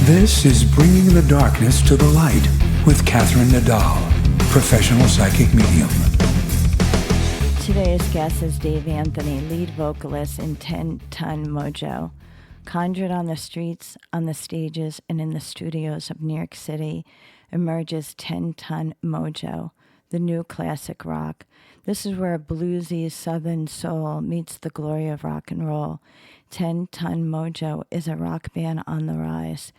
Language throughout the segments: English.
This is Bringing the Darkness to the Light with Catherine Nadal, professional psychic medium. Today's guest is Dave Anthony, lead vocalist in Ten Ton Mojo. Conjured on the streets, on the stages, and in the studios of New York City emerges Ten Ton Mojo, the new classic rock. This is where bluesy southern soul meets the glory of rock and roll. Ten Ton Mojo is a rock band on the rise.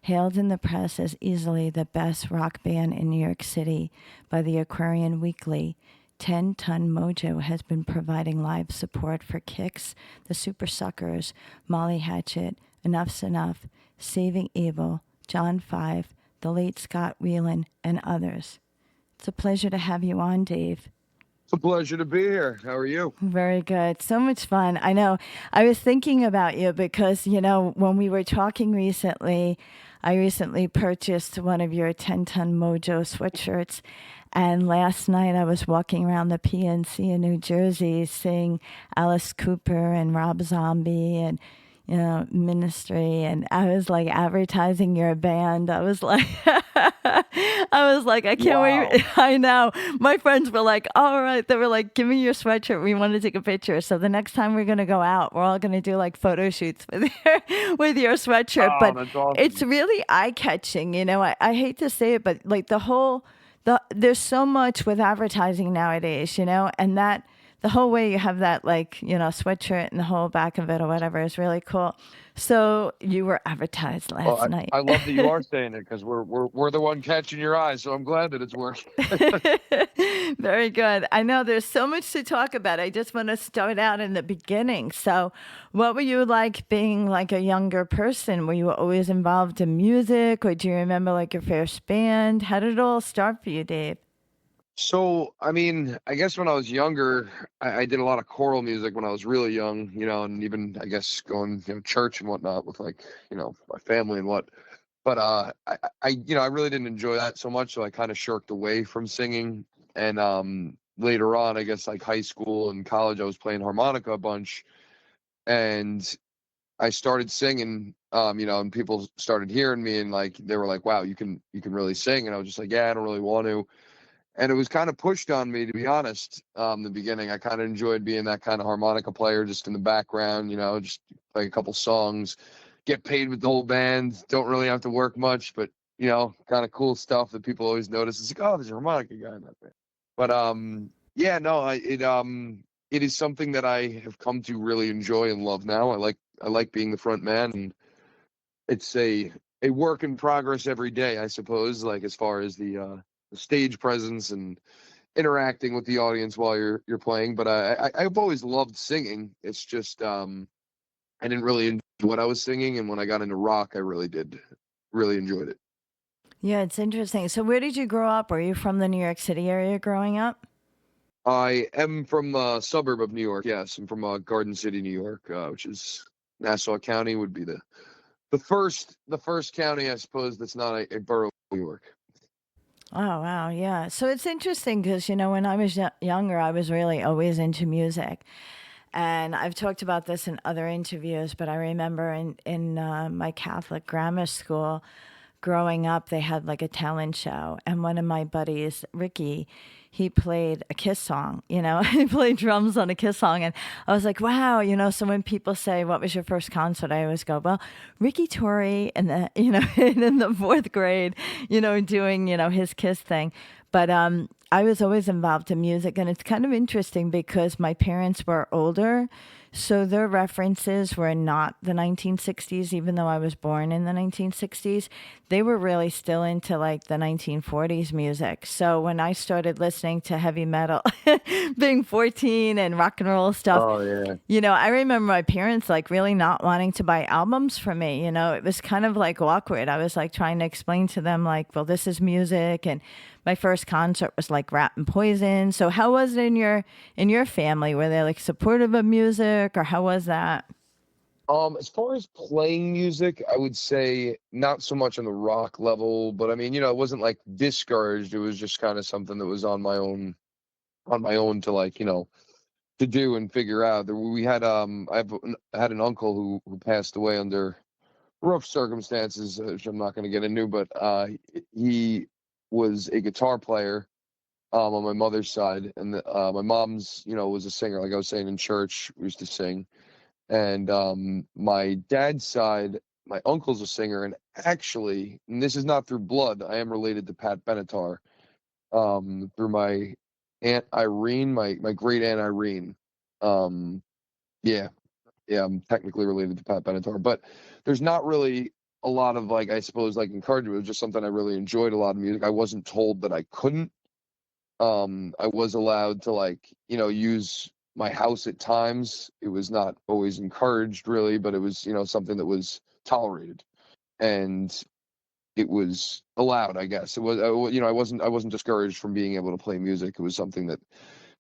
Hailed in the press as easily the best rock band in New York City by the Aquarian Weekly, Ten Ton Mojo has been providing live support for Kicks, the Supersuckers, Molly Hatchet, Enuff Z'nuff, Saving Abel, John Five, the late Scott Weiland, and others. It's a pleasure to have you on, Dave. It's a pleasure to be here. How are you? Very good. So much fun. I know. I was thinking about you because, when we were talking recently, I recently purchased one of your 10 Ton Mojo sweatshirts. And last night I was walking around the PNC in New Jersey seeing Alice Cooper and Rob Zombie and, Ministry. And I was like advertising your band. I was like, I can't wait. I know. My friends were like, all right. They were like, give me your sweatshirt. We want to take a picture. So the next time we're going to go out, we're all going to do like photo shoots with your sweatshirt. Oh, but that's awesome. It's really eye catching. I hate to say it, but like there's so much with advertising nowadays, and that the whole way you have that sweatshirt and the whole back of it or whatever is really cool. So you were advertised last night. I love that you are saying it because we're the one catching your eye. So I'm glad that it's working. Very good. I know there's so much to talk about. I just want to start out in the beginning. So what were you like being like a younger person? Were you always involved in music, or do you remember like your first band? How did it all start for you, Dave? So, I guess when I was younger, I did a lot of choral music when I was really young, and even, I guess, going, church and whatnot with my family and what. But I really didn't enjoy that so much, so I kind of shirked away from singing. And later on, I guess, like high school and college, I was playing harmonica a bunch. And I started singing, and people started hearing me, and they were like, wow, you can really sing. And I was just like, yeah, I don't really want to. And it was kind of pushed on me, to be honest. The beginning, I kind of enjoyed being that kind of harmonica player, just in the background, just play a couple songs, get paid with the whole band, don't really have to work much, but kind of cool stuff that people always notice. It's like, oh, there's a harmonica guy in that band. But it is something that I have come to really enjoy and love now. I like being the front man, and it's a work in progress every day, I suppose. Like as far as the stage presence and interacting with the audience while you're playing. But I've always loved singing. It's just I didn't really enjoy what I was singing, and when I got into rock, I really enjoyed it. Yeah, it's interesting. So where did you grow up? Were you from the New York City area growing up? I am from a suburb of New York. Yes, I'm from Garden City, New York, which is Nassau County. Would be the first county, I suppose, that's not a borough of New York. Oh, wow. Yeah. So it's interesting because, when I was younger, I was really always into music. And I've talked about this in other interviews, but I remember in my Catholic grammar school growing up, they had like a talent show. And one of my buddies, Ricky, he played a Kiss song, he played drums on a Kiss song. And I was like, wow, so when people say, what was your first concert? I always go, well, Ricky Torrey in the, in the fourth grade, doing, his Kiss thing. But I was always involved in music. And it's kind of interesting because my parents were older. So their references were not the 1960s, even though I was born in the 1960s. They were really still into like the 1940s music. So when I started listening to heavy metal, being 14 and rock and roll stuff, oh, yeah. I remember my parents like really not wanting to buy albums for me. It was kind of like awkward. I was like trying to explain to them like, well, this is music. And my first concert was like Rat and Poison. So how was it in your family? Were they like supportive of music, or how was that? As far as playing music, I would say not so much on the rock level, but it wasn't like discouraged. It was just kind of something that was on my own to like, to do and figure out. We had I had an uncle who passed away under rough circumstances, which I'm not going to get into, but he was a guitar player on my mother's side, and my mom's, was a singer. Like I was saying, in church, we used to sing. And my dad's side, my uncle's a singer, and actually, and this is not through blood, I am related to Pat Benatar, through my aunt Irene, my great aunt Irene. Um, yeah, yeah, I'm technically related to Pat Benatar, but there's not really a lot of, like, I suppose, like, encouragement. It was just something I really enjoyed, a lot of music. I wasn't told that I couldn't. I was allowed to, like, use my house at times. It was not always encouraged, really, but it was, something that was tolerated, and it was allowed, I guess. It was, I wasn't discouraged from being able to play music. It was something that,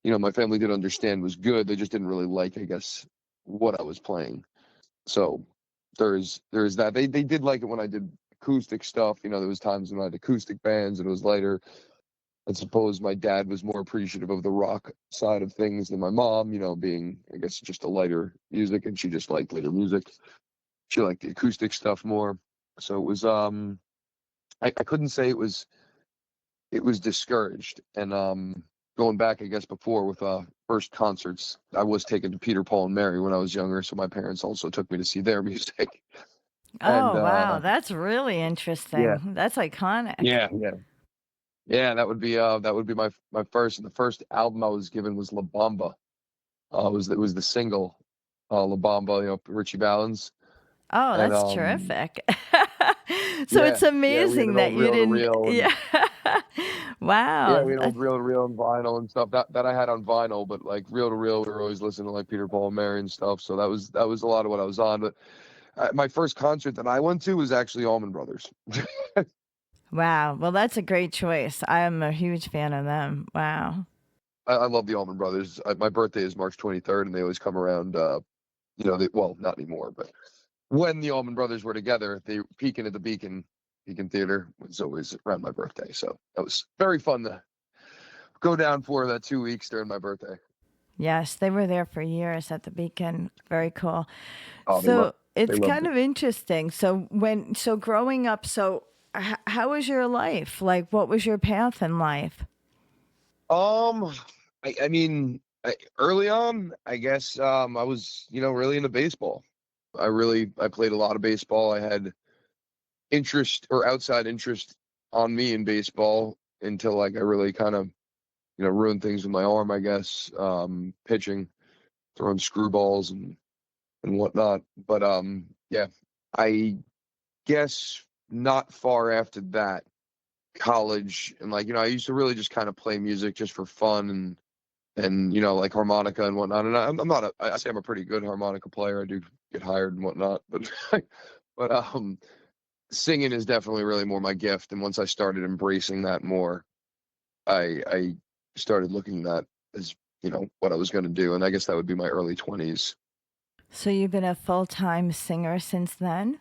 my family did understand was good. They just didn't really like, I guess, what I was playing. So there's that. They did like it when I did acoustic stuff. There was times when I had acoustic bands and it was lighter. I suppose my dad was more appreciative of the rock side of things than my mom, being, I guess, just a lighter music, and she just liked lighter music. She liked the acoustic stuff more. So it was, I couldn't say it was discouraged. And going back, I guess, before with first concerts, I was taken to Peter, Paul and Mary when I was younger, so my parents also took me to see their music. And Oh, wow, that's really yeah, interesting. That's iconic. yeah, yeah. Yeah, that would be my first. The first album I was given was La Bamba. It was the single, La Bamba, Richie Valens. Oh, And that's terrific. So yeah, it's yeah, we had amazing an that old you reel to didn't, reel, and yeah. yeah, Wow. we had an old reel to reel and vinyl and stuff that I had on vinyl, but like reel to reel, we were always listening to like Peter, Paul and Mary and stuff. So that was a lot of what I was on. But my first concert that I went to was actually Allman Brothers. Wow. Well, that's a great choice. I am a huge fan of them. Wow. I love the Allman Brothers. My birthday is March 23rd, and they always come around. Well, not anymore, but when the Allman Brothers were together, they Pekin at the Beacon Theater was always around my birthday. So that was very fun to go down for that 2 weeks during my birthday. Yes, they were there for years at the Beacon. Very cool. Oh, So they it's loved kind it. of interesting. So growing up, how was your life? Like, what was your path in life? Um, I mean, early on, I guess, I was, really into baseball. I played a lot of baseball. I had interest or outside interest on me in baseball until, like, I really kind of, ruined things with my arm, I guess, pitching, throwing screwballs and whatnot. But yeah, I guess not far after that, college, and, like, I used to really just kind of play music just for fun, and like harmonica and whatnot. And I'm not I say I'm a pretty good harmonica player. I do get hired and whatnot, but but singing is definitely really more my gift. And once I started embracing that more, I started looking at that as, what I was going to do. And I guess that would be my early 20s. So you've been a full-time singer since then?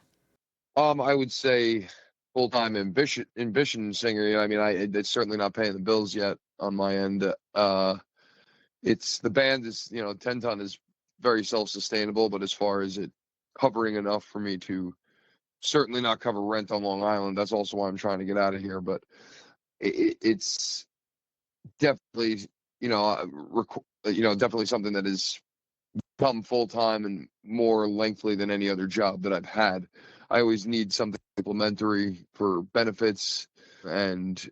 I would say full-time ambition singer. I mean, it's certainly not paying the bills yet on my end. It's the band is, 10 Ton is very self-sustainable, but as far as it covering enough for me to certainly not cover rent on Long Island, that's also why I'm trying to get out of here. But it's definitely, definitely something that has become full-time and more lengthily than any other job that I've had. I always need something supplementary for benefits, and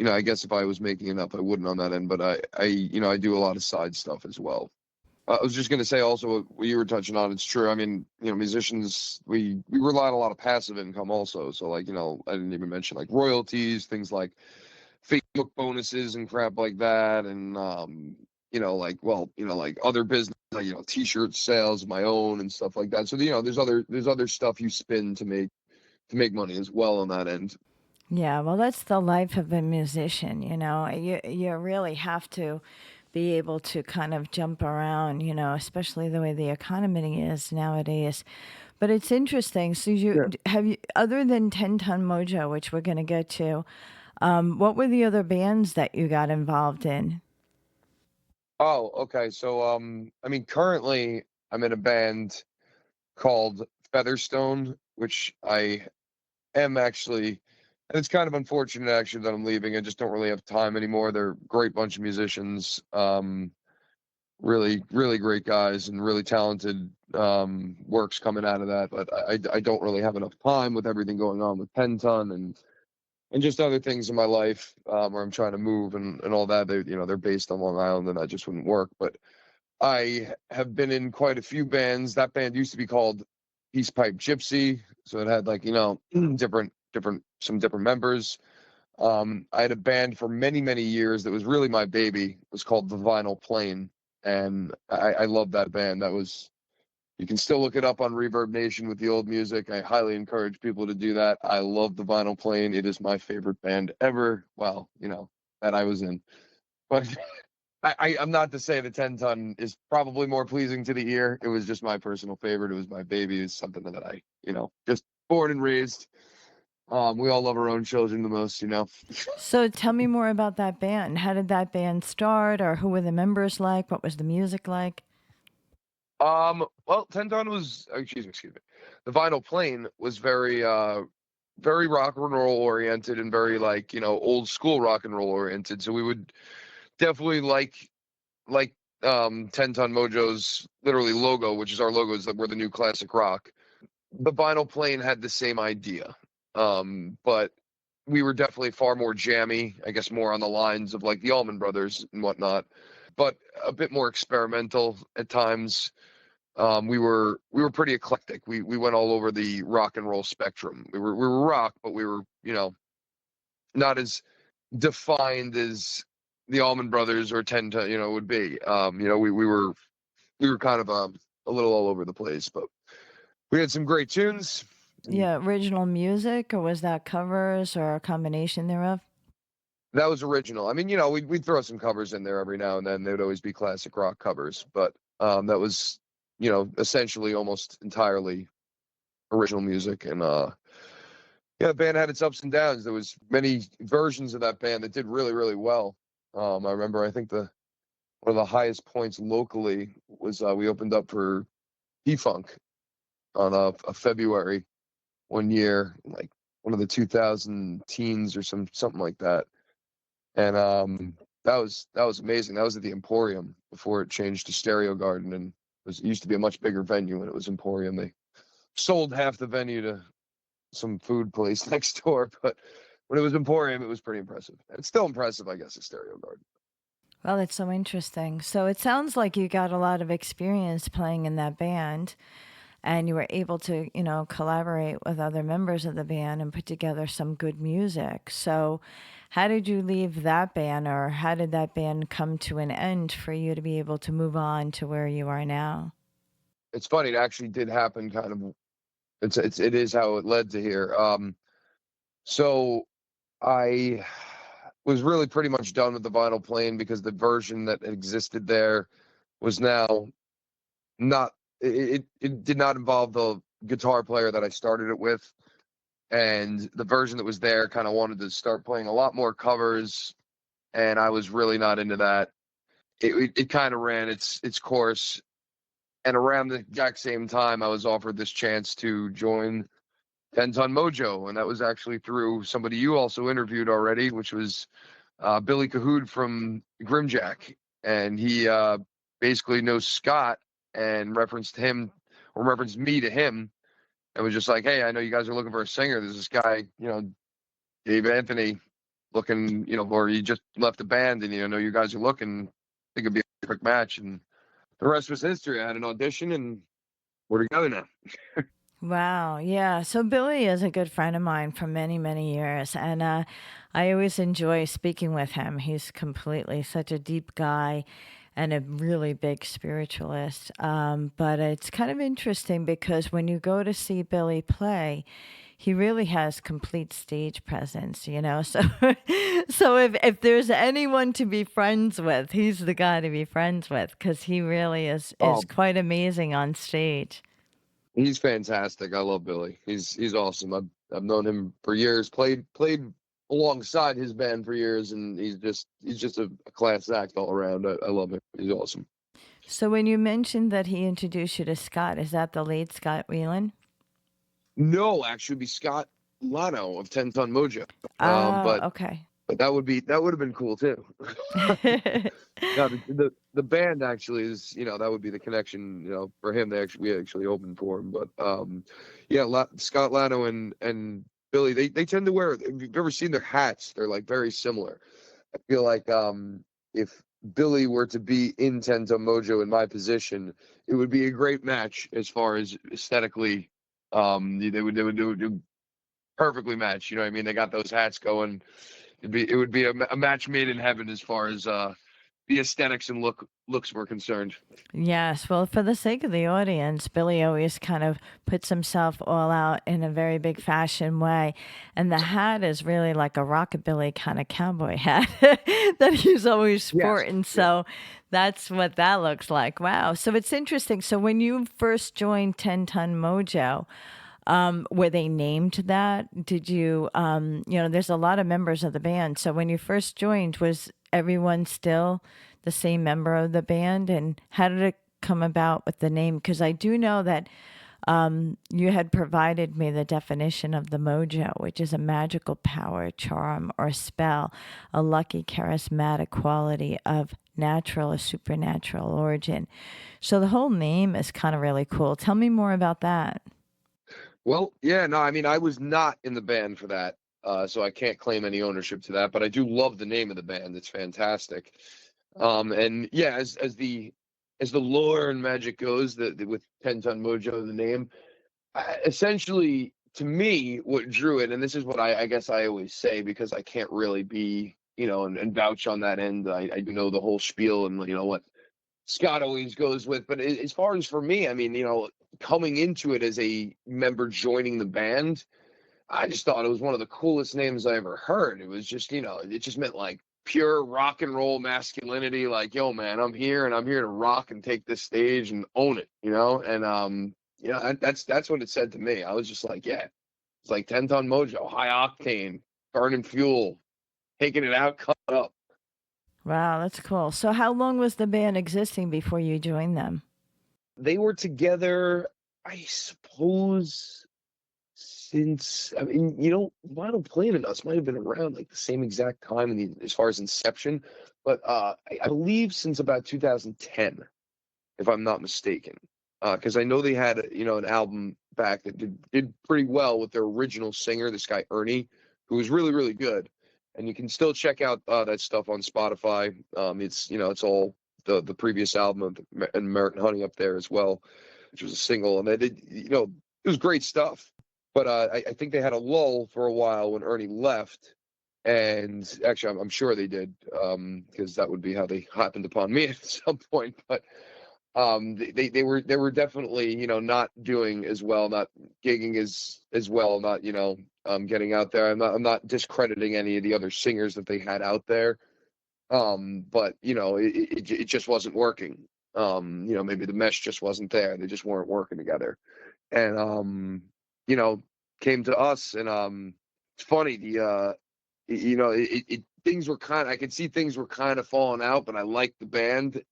I guess if I was making enough, I wouldn't on that end. But I do a lot of side stuff as well. I was just going to say also what you were touching on. It's true. I mean, musicians, we rely on a lot of passive income also. So, like, I didn't even mention like royalties, things like Facebook bonuses and crap like that, and like, well, like other business, like, T-shirt sales of my own and stuff like that. So, there's other stuff you spin to make money as well on that end. Yeah, well, that's the life of a musician, You really have to be able to kind of jump around, especially the way the economy is nowadays. But it's interesting. So Yeah. have you, other than Ten Ton Mojo, which we're going to get to, what were the other bands that you got involved in? Oh, okay. So, I mean, currently I'm in a band called Featherstone, which I am actually, and it's kind of unfortunate actually that I'm leaving. I just don't really have time anymore. They're a great bunch of musicians, really, really great guys and really talented works coming out of that. But I don't really have enough time with everything going on with Ten Ton and just other things in my life where I'm trying to move and all that. They, they're based on Long Island, and that just wouldn't work. But I have been in quite a few bands. That band used to be called Peace Pipe Gypsy, so it had like some different members. I had a band for many, many years that was really my baby. It was called The Vinyl Plane, and I love that band. You can still look it up on Reverb Nation with the old music. I highly encourage people to do that. I love The Vinyl Plane. It is my favorite band ever. Well, that I was in. But I'm not to say the 10 Ton is probably more pleasing to the ear. It was just my personal favorite. It was my baby. It's something that I, just born and raised. We all love our own children the most, So tell me more about that band. How did that band start, or who were the members like? What was the music like? Well, Ten Ton was, excuse me. The Vinyl Plane was very, very rock and roll oriented and very old school rock and roll oriented. So we would definitely like Ten Ton Mojo's literally logo, which is our logo, is that we're the new classic rock. The Vinyl Plane had the same idea, but we were definitely far more jammy, I guess more on the lines of like the Allman Brothers and whatnot, but a bit more experimental at times. We were pretty eclectic. We went all over the rock and roll spectrum. We were rock, but we were not as defined as the Allman Brothers or Ten Ton would be. We were kind of a little all over the place, but we had some great tunes. Yeah, original music, or was that covers or a combination thereof? That was original. I mean, we'd throw some covers in there every now and then. They would always be classic rock covers, but that was essentially almost entirely original music. And the band had its ups and downs. There was many versions of that band that did really, really well. I remember, I think one of the highest points locally was we opened up for P-Funk on a February one year, like one of the 2000 teens or something like that. And that was amazing. That was at the Emporium before it changed to Stereo Garden, and it used to be a much bigger venue when it was Emporium. They sold half the venue to some food place next door, but when it was Emporium, it was pretty impressive. It's still impressive, I guess, at Stereo Garden. Well, that's so interesting. So it sounds like you got a lot of experience playing in that band, and you were able to, collaborate with other members of the band and put together some good music. So how did you leave that band, or how did that band come to an end for you to be able to move on to where you are now? It's funny. It actually did happen kind of. It is how it led to here. So I was really pretty much done with the Vinyl Plane because the version that existed there was now not. It did not involve the guitar player that I started it with, and the version that was there kind of wanted to start playing a lot more covers, and I was really not into that. It kind of ran its course, and around the exact same time, I was offered this chance to join Ten Ton Mojo, and that was actually through somebody you also interviewed already, which was Billy Cahood from Grimjack, and he basically knows Scott and referenced me to him, and was just like, "Hey, I know you guys are looking for a singer. There's this guy, Dave Anthony, looking, or he just left the band, and I know you guys are looking. I think it'd be a quick match." And the rest was history. I had an audition, and we're together now. Wow. Yeah. So Billy is a good friend of mine for many, many years. And I always enjoy speaking with him. He's completely such a deep guy and a really big spiritualist. But it's kind of interesting because when you go to see Billy play, he really has complete stage presence. So so if there's anyone to be friends with, he's the guy to be friends with, because he really is Oh, quite amazing on stage. he's fantastic. I love Billy. He's awesome. I've known him for years. Played alongside his band for years, and he's just a class act all around. I love him. He's awesome. So when you mentioned that he introduced you to Scott, is that the late Scott Weiland? No, actually, it'd be Scott Lano of Ten Ton Mojo. Oh, But okay. that would have been cool too. No, the band actually is, that would be the connection, for him. We actually opened for him, but yeah, Scott Lano and Billy, they tend to wear. If you've ever seen their hats, they're like very similar. I feel like if Billy were to be in Ten Ton Mojo in my position, it would be a great match as far as aesthetically. They would perfectly match. You know what I mean? They got those hats going. It would be a match made in heaven as far as the aesthetics and looks were concerned. Yes, well, for the sake of the audience, Billy always kind of puts himself all out in a very big fashion way. And the hat is really like a rockabilly kind of cowboy hat that he's always Yes. sporting. Yeah. So that's what that looks like. Wow. So it's interesting. So when you first joined Ten Ton Mojo, were they named that? Did you, there's a lot of members of the band. So when you first joined, was everyone still the same member of the band? And how did it come about with the name? Because I do know that you had provided me the definition of the mojo, which is a magical power, charm, or spell, a lucky, charismatic quality of natural or supernatural origin. So the whole name is kind of really cool. Tell me more about that. Well, yeah, no, I mean, I was not in the band for that, so I can't claim any ownership to that. But I do love the name of the band; it's fantastic. And yeah, as the lore and magic goes, with Ten Ton Mojo, the name, essentially to me, what drew it, and this is what I guess I always say because I can't really be, and vouch on that end. I do know the whole spiel and what Scott always goes with. But as far as for me, I mean, coming into it as a member joining the band, I just thought it was one of the coolest names I ever heard. It was just, it just meant like pure rock and roll masculinity. Like, yo, man, I'm here and I'm here to rock and take this stage and own it, And that's what it said to me. I was just like, yeah, it's like 10 Ton Mojo, high octane, burning fuel, taking it out, cut it up. Wow, that's cool. So how long was the band existing before you joined them? They were together, I suppose, since I mean, Vinyl Planet Us might have been around like the same exact time as far as inception, but I believe since about 2010, if I'm not mistaken, because I know they had an album back that did pretty well with their original singer, this guy Ernie, who was really really good, and you can still check out that stuff on Spotify. It's all the previous album of American Honey up there as well, which was a single, and they did it was great stuff. But I think they had a lull for a while when Ernie left, and actually I'm sure they did, because that would be how they happened upon me at some point. But they were definitely not doing as well, not gigging as well, not getting out there. I'm not discrediting any of the other singers that they had out there, but it just wasn't working. Maybe the mesh just wasn't there. They just weren't working together, and you know came to us, and it's funny, things were kind of, I could see things were kind of falling out, but I liked the band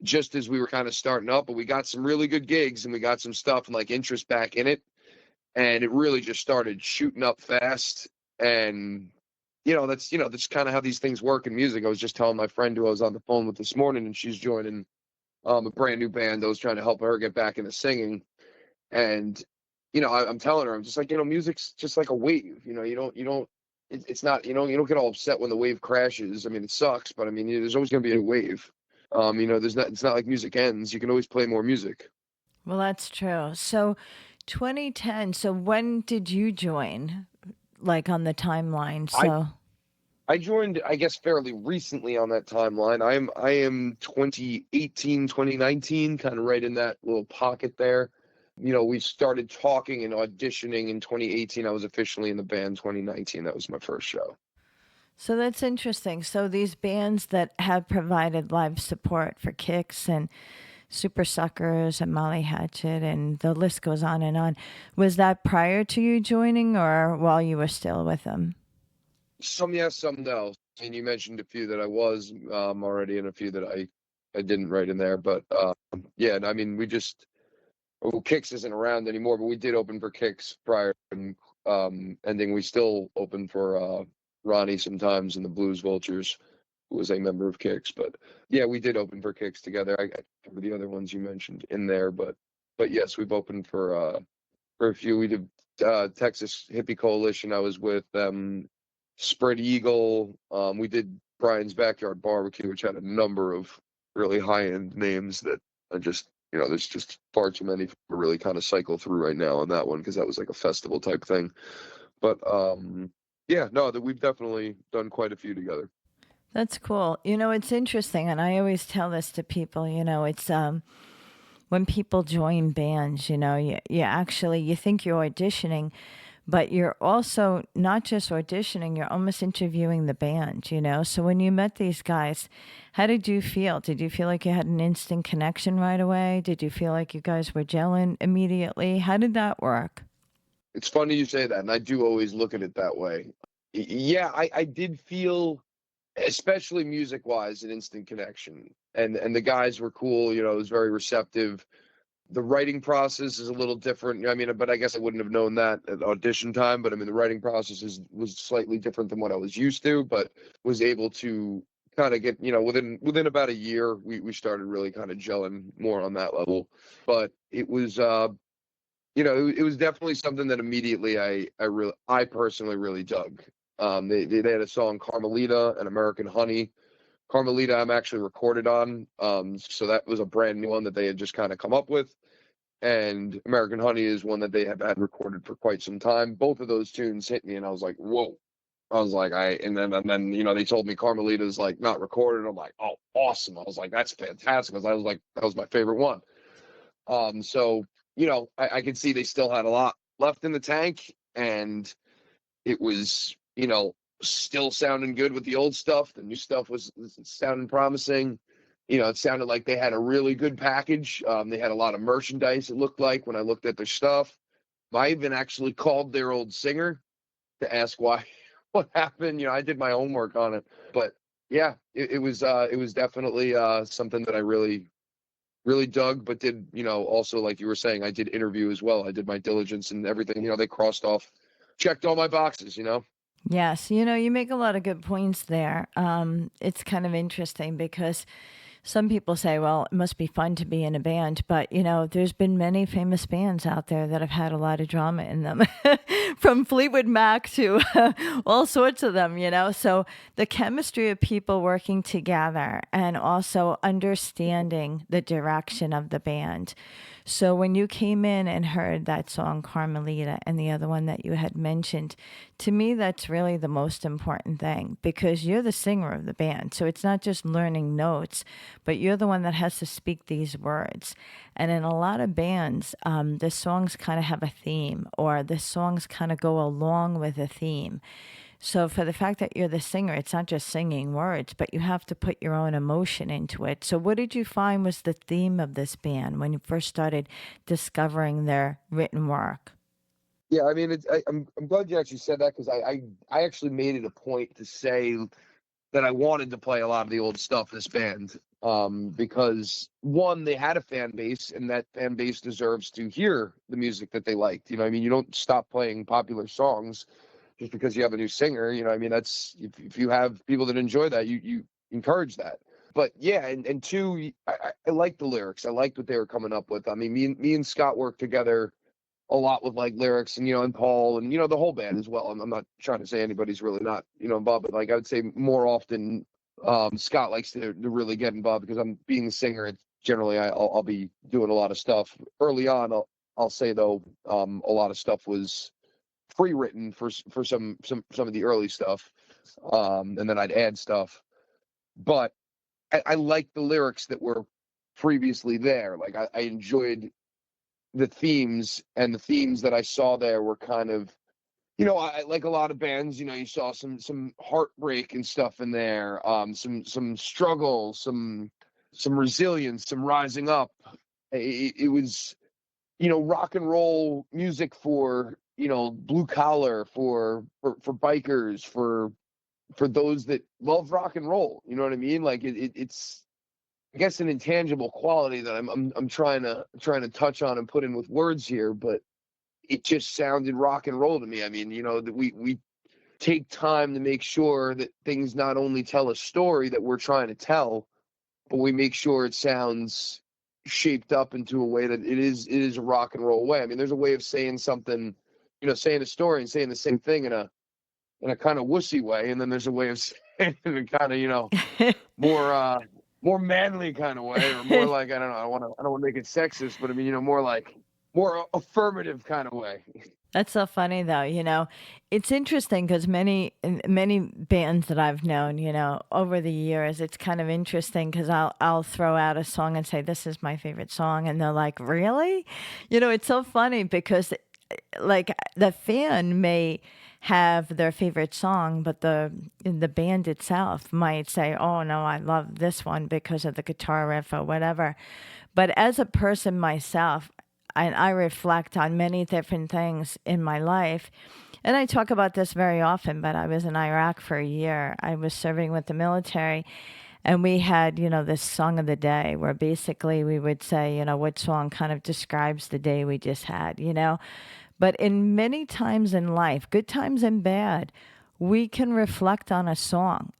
just as we were kind of starting up, but we got some really good gigs and we got some stuff and like interest back in it, and it really just started shooting up fast. And that's kind of how these things work in music. I was just telling my friend who I was on the phone with this morning, and she's joining a brand new band. I was trying to help her get back into singing, and I'm telling her, I'm just like, music's just like a wave. It's not, you don't get all upset when the wave crashes. I mean, it sucks, but I mean, there's always going to be a wave. It's not like music ends. You can always play more music. Well, that's true. So 2010, so when did you join? Like on the timeline. I So, I joined, I guess, fairly recently on that timeline. I am 2018, 2019, kind of right in that little pocket there. We started talking and auditioning in 2018. I was officially in the band 2019. That was my first show. so that's interesting. So these bands that have provided live support for Kicks and Supersuckers and Molly Hatchet and the list goes on and on. Was that prior to you joining or while you were still with them? Some yes, some no. And you mentioned a few that I was already, and a few that I didn't write in there. But yeah, I mean, we just well, Kix isn't around anymore, but we did open for Kix prior and ending. We still open for Ronnie sometimes in the Blues Vultures, who was a member of Kix. But yeah, we did open for Kix together. I remember the other ones you mentioned in there, but yes, we've opened for a few. We did Texas Hippie Coalition. I was with Spread Eagle. We did Brian's Backyard Barbecue, which had a number of really high-end names that I just, there's just far too many to really kind of cycle through right now on that one because that was like a festival type thing. But yeah, no, that we've definitely done quite a few together. That's cool. It's interesting, and I always tell this to people, it's when people join bands, you actually you think you're auditioning, but you're also not just auditioning, you're almost interviewing the band, So when you met these guys, how did you feel? Did you feel like you had an instant connection right away? Did you feel like you guys were gelling immediately? How did that work? It's funny you say that, and I do always look at it that way. Yeah, I did feel, especially music wise, an instant connection. And the guys were cool, it was very receptive. The writing process is a little different. I mean, but I guess I wouldn't have known that at audition time. But I mean, the writing process was slightly different than what I was used to, but was able to kind of get, within about a year, we started really kind of gelling more on that level. But it was it was definitely something that immediately I personally really dug. They had a song Carmelita and American Honey. Carmelita I'm actually recorded on, so that was a brand new one that they had just kind of come up with. And American Honey is one that they have had recorded for quite some time. Both of those tunes hit me, and I was like, whoa. I was like, and then they told me Carmelita's like not recorded. I'm like, oh, awesome. I was like, that's fantastic. I was like, that was my favorite one. So I could see they still had a lot left in the tank, and it was, still sounding good with the old stuff. The new stuff was sounding promising. It sounded like they had a really good package. They had a lot of merchandise, it looked like, when I looked at their stuff. I even actually called their old singer to ask why, what happened. I did my homework on it. But yeah, it was definitely something that I really, really dug, but did, also, like you were saying, I did interview as well. I did my diligence and everything. They crossed off, checked all my boxes. Yes, you make a lot of good points there. It's kind of interesting because some people say, well, it must be fun to be in a band, but there's been many famous bands out there that have had a lot of drama in them, from Fleetwood Mac to all sorts of them, So the chemistry of people working together and also understanding the direction of the band. So when you came in and heard that song Carmelita and the other one that you had mentioned, to me that's really the most important thing because you're the singer of the band. So it's not just learning notes, but you're the one that has to speak these words. And in a lot of bands, the songs kind of have a theme, or the songs kind of go along with a theme. So for the fact that you're the singer, it's not just singing words, but you have to put your own emotion into it. So what did you find was the theme of this band when you first started discovering their written work? Yeah, I mean, I'm glad you actually said that because I actually made it a point to say that I wanted to play a lot of the old stuff this band, because one, they had a fan base, and that fan base deserves to hear the music that they liked. I mean, you don't stop playing popular songs just because you have a new singer. I mean, that's if you have people that enjoy that, you encourage that. But yeah, and two, I like the lyrics. I liked what they were coming up with. I mean, me and Scott worked together a lot with like lyrics, and Paul, and the whole band as well. I'm not trying to say anybody's really not involved, but like I would say more often Scott likes to really get involved because I'm being the singer. It's generally I'll be doing a lot of stuff early on. I'll say though, a lot of stuff was pre-written for some of the early stuff, and then I'd add stuff. But I like the lyrics that were previously there. Like I enjoyed the themes, and the themes that I saw there were kind of, I like a lot of bands, you saw some heartbreak and stuff in there, some struggle, some resilience, some rising up. It was, rock and roll music for, blue collar, for bikers, for those that love rock and roll. You know what I mean? Like it's I guess an intangible quality that I'm trying to touch on and put in with words here, but it just sounded rock and roll to me. I mean, that we take time to make sure that things not only tell a story that we're trying to tell, but we make sure it sounds shaped up into a way that it is a rock and roll way. I mean, there's a way of saying something, saying a story and saying the same thing in a kind of wussy way, and then there's a way of saying it in a kind of more manly kind of way, or more like, I don't know, I don't want to make it sexist, but I mean, more like more affirmative kind of way. That's so funny though, It's interesting because many bands that I've known, over the years, it's kind of interesting because I'll throw out a song and say, "This is my favorite song," and they're like, "Really?" It's so funny because like the fan may have their favorite song, but the band itself might say, "Oh no, I love this one because of the guitar riff or whatever." But as a person myself, and I reflect on many different things in my life. And I talk about this very often, but I was in Iraq for a year. I was serving with the military, and we had, this song of the day where basically we would say, what song kind of describes the day we just had, But in many times in life, good times and bad, we can reflect on a song,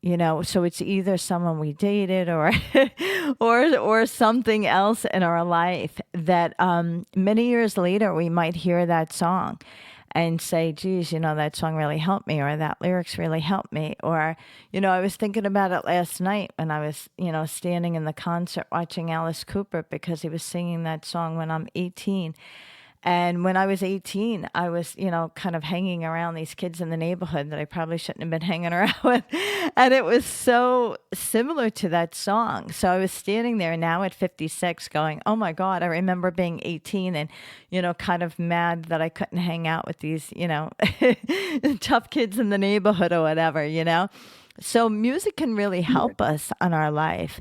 so it's either someone we dated or or something else in our life that many years later we might hear that song and say, geez, that song really helped me, or that lyrics really helped me. Or, I was thinking about it last night when I was, standing in the concert watching Alice Cooper because he was singing that song When I'm 18. And when I was 18, I was, kind of hanging around these kids in the neighborhood that I probably shouldn't have been hanging around with. And it was so similar to that song. So I was standing there now at 56 going, oh my God, I remember being 18 and, kind of mad that I couldn't hang out with these, tough kids in the neighborhood or whatever, So music can really help us on our life.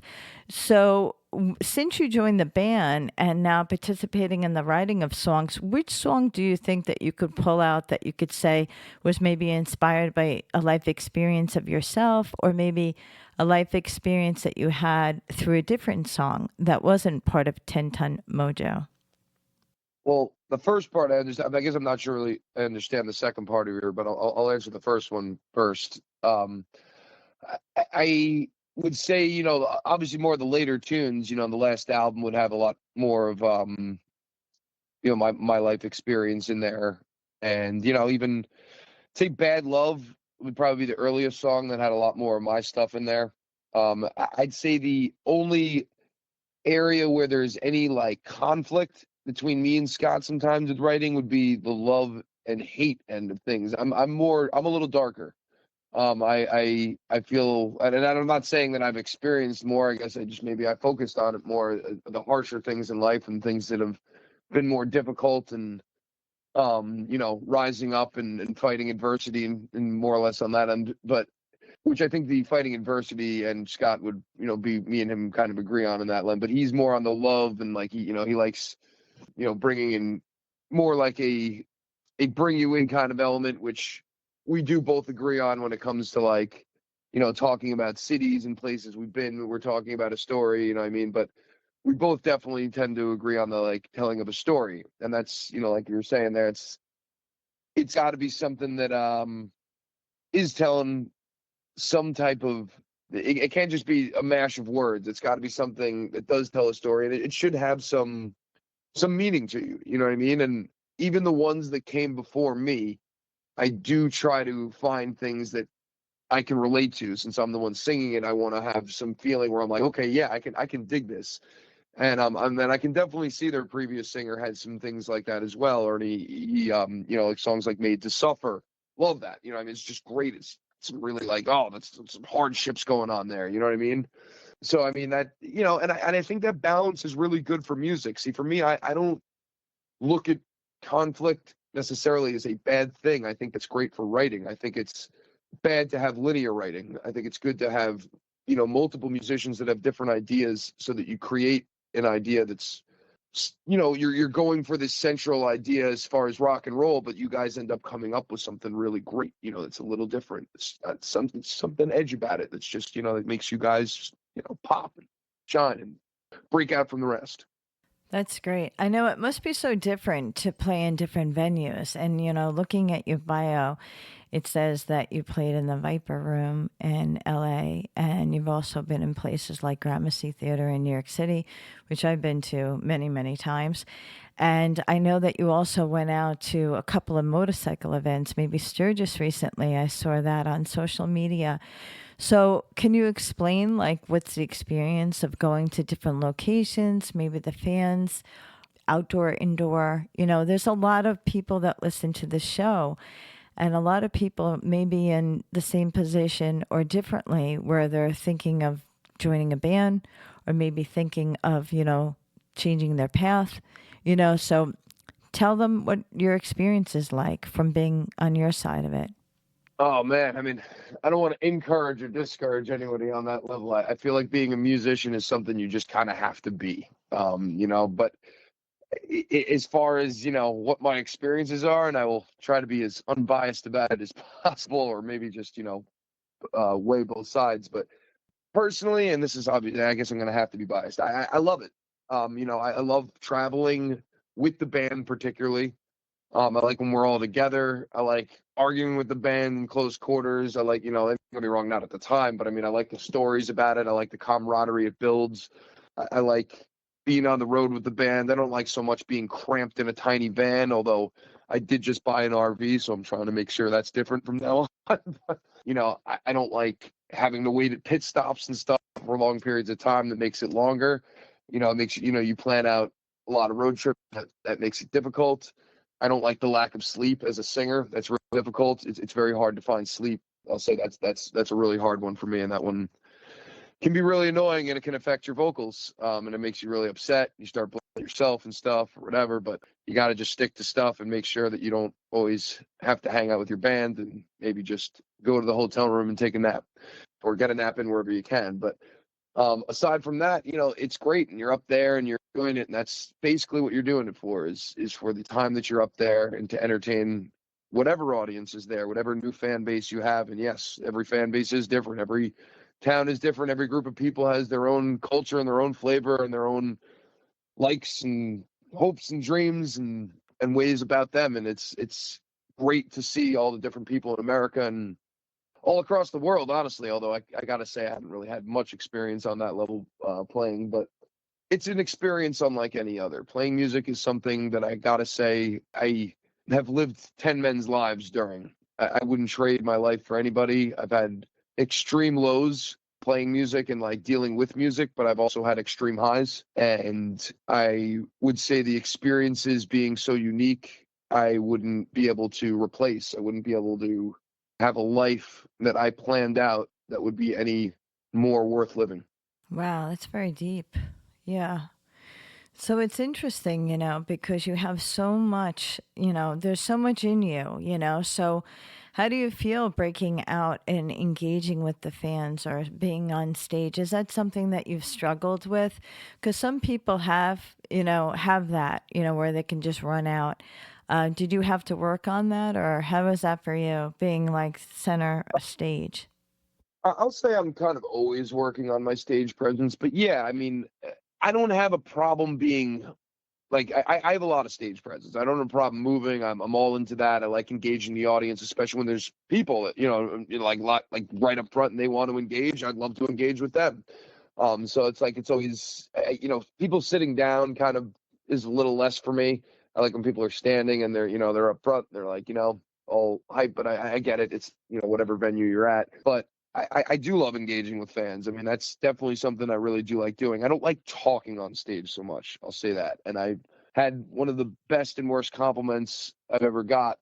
So since you joined the band and now participating in the writing of songs, which song do you think that you could pull out that you could say was maybe inspired by a life experience of yourself, or maybe a life experience that you had through a different song that wasn't part of Ten Ton Mojo? Well, the first part I understand. I guess I'm not sure really I understand the second part of your, but I'll answer the first one first. I would say, obviously more of the later tunes, the last album would have a lot more of, my life experience in there. And, even say Bad Love would probably be the earliest song that had a lot more of my stuff in there. I'd say the only area where there's any like conflict between me and Scott sometimes with writing would be the love and hate end of things. I'm a little darker. I feel, and I'm not saying that I've experienced more. I guess maybe I focused on it more, the harsher things in life and things that have been more difficult, and rising up and fighting adversity and more or less on that end. But which I think the fighting adversity and Scott would, be me and him kind of agree on in that line. But he's more on the love, and like he likes, bringing in more like a bring you in kind of element, which we do both agree on when it comes to like, talking about cities and places we've been. We're talking about a story, you know what I mean? But we both definitely tend to agree on the like telling of a story. And that's, like you were saying there, it's got to be something that is telling some type of, it can't just be a mash of words. It's got to be something that does tell a story, and it should have some meaning to you, you know what I mean? And even the ones that came before me, I do try to find things that I can relate to. Since I'm the one singing it, I want to have some feeling where I'm like, okay, yeah, I can dig this. And then I can definitely see their previous singer had some things like that as well. Or he like songs like Made to Suffer. Love that. I mean, it's just great. It's really like, oh, that's some hardships going on there. You know what I mean? So, I mean, that, and I think that balance is really good for music. See, for me, I don't look at conflict necessarily as a bad thing. I think that's great for writing. I think it's bad to have linear writing. I think it's good to have, multiple musicians that have different ideas so that you create an idea that's, you're going for this central idea as far as rock and roll, but you guys end up coming up with something really great, that's a little different. It's got something edge about it that's just, that makes you guys, pop and shine and break out from the rest. That's great. I know it must be so different to play in different venues. And, looking at your bio, it says that you played in the Viper Room in LA, and you've also been in places like Gramercy Theater in New York City, which I've been to many, many times. And I know that you also went out to a couple of motorcycle events, maybe Sturgis recently. I saw that on social media. So, can you explain like what's the experience of going to different locations, maybe the fans, outdoor, indoor? There's a lot of people that listen to the show, and a lot of people may be in the same position or differently where they're thinking of joining a band or maybe thinking of, changing their path, So, tell them what your experience is like from being on your side of it. Oh man, I mean, I don't want to encourage or discourage anybody on that level. I feel like being a musician is something you just kind of have to be, but as far as, what my experiences are, and I will try to be as unbiased about it as possible, or maybe just, weigh both sides. But personally, and this is obvious, I guess I'm going to have to be biased. I love it. I love traveling with the band, particularly. I like when we're all together. I like arguing with the band in close quarters. I like, don't get me wrong, not at the time, but I mean, I like the stories about it. I like the camaraderie it builds. I like being on the road with the band. I don't like so much being cramped in a tiny van, although I did just buy an RV, so I'm trying to make sure that's different from now on. I don't like having to wait at pit stops and stuff for long periods of time. That makes it longer. It makes you plan out a lot of road trips. That makes it difficult. I don't like the lack of sleep as a singer. That's really difficult. It's very hard to find sleep. I'll say that's a really hard one for me, and that one can be really annoying, and it can affect your vocals. And it makes you really upset. You start blaming yourself and stuff or whatever, but you got to just stick to stuff and make sure that you don't always have to hang out with your band, and maybe just go to the hotel room and take a nap, or get a nap in wherever you can. But aside from that, it's great, and you're up there and you're doing it, and that's basically what you're doing it for, is for the time that you're up there and to entertain whatever audience is there, whatever new fan base you have. And yes, every fan base is different. Every town is different. Every group of people has their own culture and their own flavor and their own likes and hopes and dreams and ways about them. And it's great to see all the different people in America and all across the world, honestly, although I got to say I haven't really had much experience on that level playing, but it's an experience unlike any other. Playing music is something that I got to say I have lived 10 men's lives during. I wouldn't trade my life for anybody. I've had extreme lows playing music and like dealing with music, but I've also had extreme highs. And I would say the experiences being so unique, I wouldn't be able to replace. I wouldn't be able to have a life that I planned out that would be any more worth living. Wow, that's very deep. Yeah. So it's interesting, because you have so much, there's so much in you, So how do you feel breaking out and engaging with the fans or being on stage? Is that something that you've struggled with? Because some people have that, where they can just run out. Did you have to work on that, or how was that for you, being like center stage? I'll say I'm kind of always working on my stage presence, but yeah, I mean, I don't have a problem being like I have a lot of stage presence. I don't have a problem moving. I'm all into that. I like engaging the audience, especially when there's people that like right up front and they want to engage. I'd love to engage with them. So it's like it's always people sitting down kind of is a little less for me. I like when people are standing and they're up front. They're like all hype, but I get it. It's whatever venue you're at, but. I do love engaging with fans. I mean, that's definitely something I really do like doing. I don't like talking on stage so much. I'll say that. And I had one of the best and worst compliments I've ever got.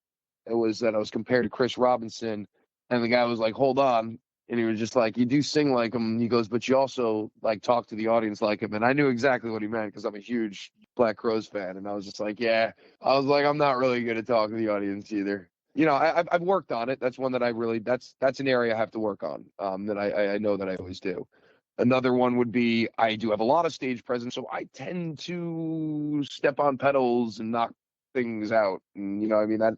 It was that I was compared to Chris Robinson. And the guy was like, hold on. And he was just like, you do sing like him. He goes, but you also like talk to the audience like him. And I knew exactly what he meant because I'm a huge Black Crowes fan. And I was just like, yeah. I was like, I'm not really good at talking to the audience either. I've worked on it. That's one that I really, that's an area I have to work on, that I know that I always do. Another one would be, I do have a lot of stage presence, so I tend to step on pedals and knock things out. And,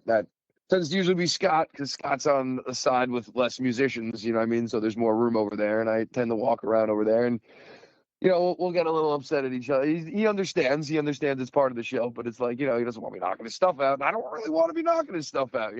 that tends to usually be Scott, because Scott's on the side with less musicians, So there's more room over there, and I tend to walk around over there. And we'll get a little upset at each other. He understands. He understands it's part of the show, but it's like, he doesn't want me knocking his stuff out. And I don't really want to be knocking his stuff out.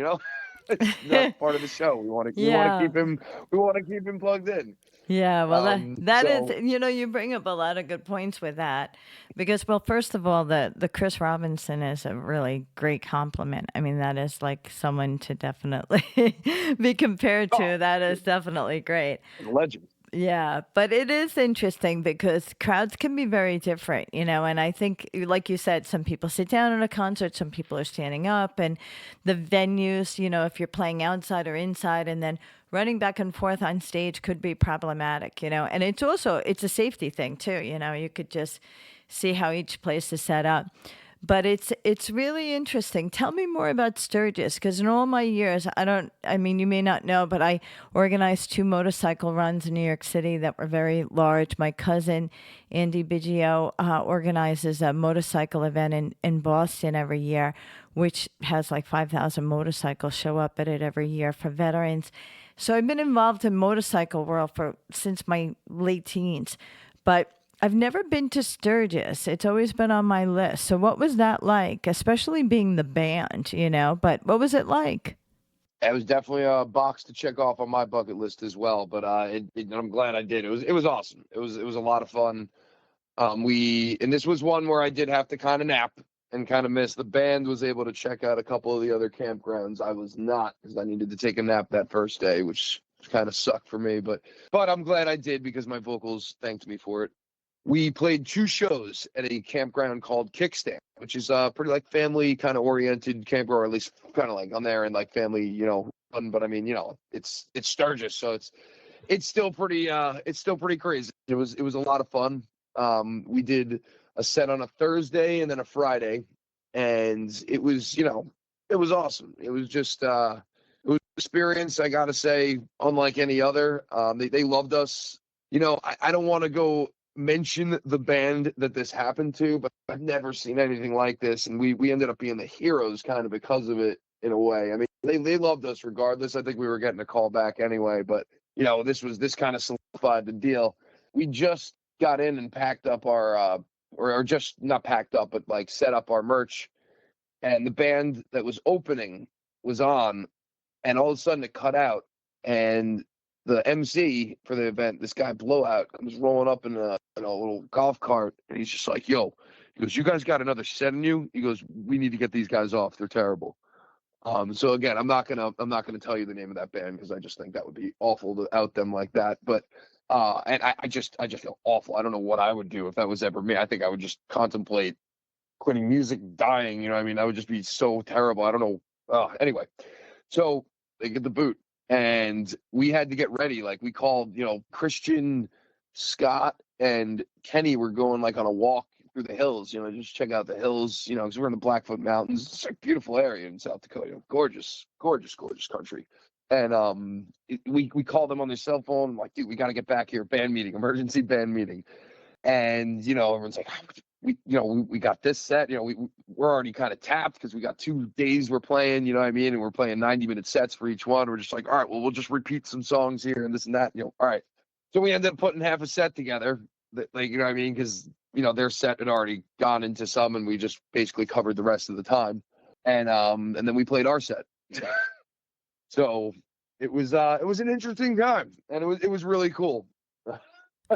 It's not part of the show. We want to Yeah. keep him plugged in. Yeah, well, that is, So you bring up a lot of good points with that, because, well, first of all, the Chris Robinson is a really great compliment. I mean, that is like someone to definitely be compared to. oh, That is definitely great. legend. Yeah, but it is interesting because crowds can be very different, and I think, like you said, some people sit down at a concert, some people are standing up, and the venues, if you're playing outside or inside, and then running back and forth on stage could be problematic, and it's a safety thing too, you could just see how each place is set up. But it's really interesting. Tell me more about Sturgis, because in all my years, I mean, you may not know, but I organized 2 motorcycle runs in New York City that were very large. My cousin, Andy Biggio, organizes a motorcycle event in Boston every year, which has like 5,000 motorcycles show up at it every year for veterans. So I've been involved in motorcycle world since my late teens, but I've never been to Sturgis. It's always been on my list. So what was that like, especially being the band, but what was it like? It was definitely a box to check off on my bucket list as well. But I'm glad I did. It was awesome. It was a lot of fun. And this was one where I did have to kind of nap and kind of miss. The band was able to check out a couple of the other campgrounds. I was not, because I needed to take a nap that first day, which kind of sucked for me. But I'm glad I did, because my vocals thanked me for it. We played 2 shows at a campground called Kickstand, which is pretty like family kind of oriented campground, or at least kind of like on there and like family, fun. But I mean, it's Sturgis, so it's still pretty crazy. It was a lot of fun. We did a set on a Thursday and then a Friday, and it was awesome. It was just it was an experience, I gotta say, unlike any other. They loved us. I don't want to go mention the band that this happened to, but I've never seen anything like this, and we ended up being the heroes kind of because of it, in a way. I mean, they loved us regardless. I think we were getting a call back anyway, but this kind of solidified the deal. We just got in and packed up our or just not packed up, but like set up our merch, and the band that was opening was on, and all of a sudden it cut out, and the MC for the event, this guy Blowout, comes rolling up in a little golf cart, and he's just like, "Yo," he goes, "You guys got another set in you?" He goes, "We need to get these guys off. They're terrible." So again, I'm not gonna tell you the name of that band, because I just think that would be awful to out them like that. But and I just feel awful. I don't know what I would do if that was ever me. I think I would just contemplate quitting music, dying. You know what I mean? That would just be so terrible. I don't know. Anyway, so they get the boot, and we had to get ready. Like, we called, Christian, Scott, and Kenny were going like on a walk through the hills, just check out the hills, because we're in the Blackfoot Mountains. It's a beautiful area in South Dakota, gorgeous, gorgeous, gorgeous country. And we called them on their cell phone. I'm like, "Dude, we got to get back here. Band meeting, emergency band meeting." And everyone's like, we got this set. We're already kind of tapped, because we got 2 days we're playing. You know what I mean? And we're playing 90-minute sets for each one. We're just like, all right, well, we'll just repeat some songs here and this and that. All right. So we ended up putting half a set together. Like, you know what I mean? Because their set had already gone into some, and we just basically covered the rest of the time. And then we played our set. So it was an interesting time, and it was really cool.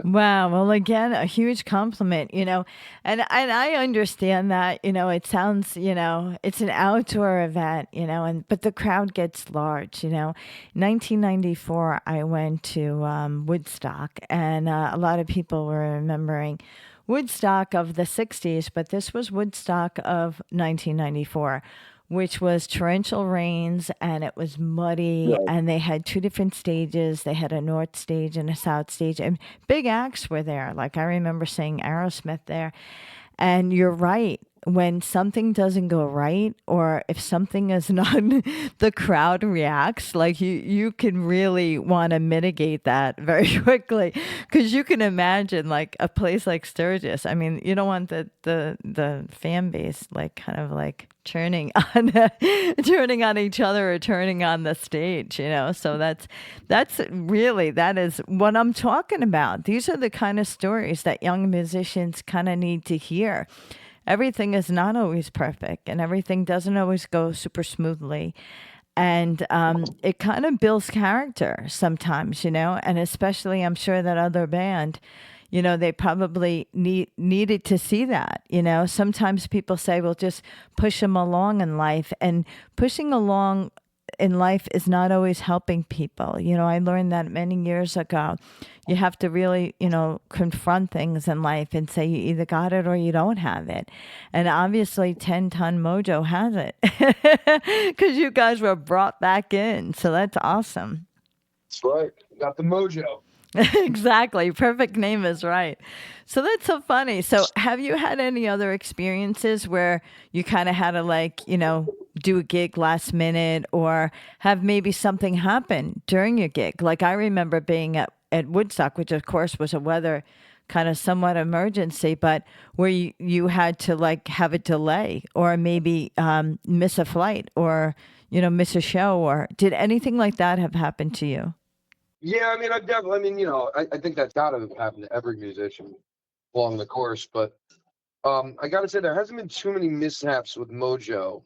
Wow. Well, again, a huge compliment, and I understand that, it sounds, it's an outdoor event, but the crowd gets large, 1994, I went to Woodstock, and a lot of people were remembering Woodstock of the 60s, but this was Woodstock of 1994, which was torrential rains, and it was muddy, Right. and they had 2 different stages. They had a north stage and a south stage, and big acts were there. Like, I remember seeing Aerosmith there. And you're right. when something doesn't go right, or if something is not, the crowd reacts, like you can really want to mitigate that very quickly, because you can imagine like a place like Sturgis. I mean, you don't want the fan base like kind of like turning on turning on each other or turning on the stage, so that's really, that is what I'm talking about. These are the kind of stories that young musicians kind of need to hear. Everything is not always perfect, and everything doesn't always go super smoothly. And it kind of builds character sometimes, and especially I'm sure that other band, they probably needed to see that. Sometimes people say, well, just push them along in life. And pushing along in life is not always helping people. I learned that many years ago. You have to really, confront things in life and say you either got it or you don't have it. And obviously 10 Ton Mojo has it, because you guys were brought back in. So that's awesome. That's right. Got the mojo. Exactly. Perfect name is right. So that's so funny. So have you had any other experiences where you kind of had to do a gig last minute, or have maybe something happen during your gig? Like I remember being at Woodstock, which of course was a weather kind of somewhat emergency, but where you had to have a delay, or maybe miss a flight, or, miss a show, or did anything like that have happened to you? Yeah, I mean, I think that's got to happen to every musician along the course. But I got to say, there hasn't been too many mishaps with Mojo.